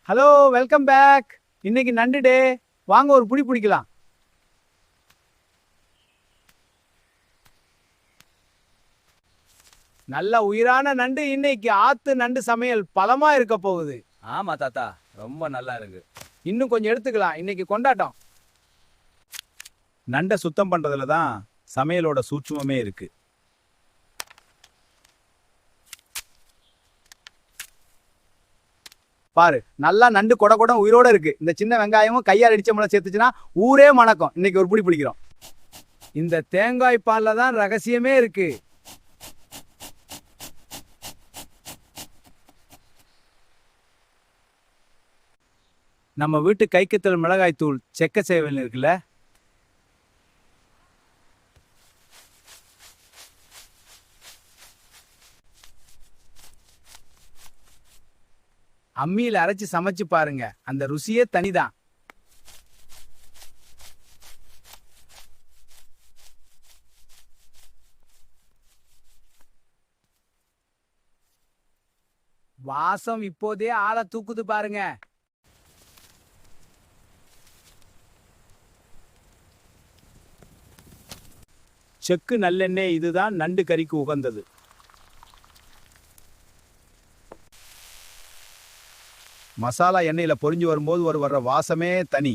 Hello, welcome back. இன்னைக்கு நண்டு டே. வாங்க ஒரு புடி பிடிக்கலாம். நல்ல உயிரான நண்டு. இன்னைக்கு ஆத்து நண்டு சமையல் பலமா இருக்க போகுது. ஆமா தாத்தா, ரொம்ப நல்லா இருக்கு. இன்னும் கொஞ்சம் எடுத்துக்கலாம், இன்னைக்கு கொண்டாட்டம். நண்டை சுத்தம் பண்றதுல தான் சமையலோட சூட்சுமமே இருக்கு. பாரு, நல்லா நண்டு கொட கொட உயிரோட இருக்கு. இந்த சின்ன வெங்காயமும் கையால் அடிச்ச முளை சேர்த்துச்சுன்னா ஊரே மணக்கும். இன்னைக்கு ஒரு புடி பிடிக்கிறோம். இந்த தேங்காய் பால்ல தான் ரகசியமே இருக்கு. நம்ம வீட்டு கைக்குத்தல் மிளகாய் தூள் செக்க சேவல் இருக்குல்ல, அம்மியில அரைச்சு சமைச்சு பாருங்க, அந்த ருசியே தனிதான். வாசம் இப்போதே ஆளை தூக்குது பாருங்க. செக்கு நல்லெண்ணெய் இதுதான் நண்டு கறிக்கு உகந்தது. மசாலா எண்ணெயில பொரிஞ்சு வரும்போது வர்ற வாசமே தனி.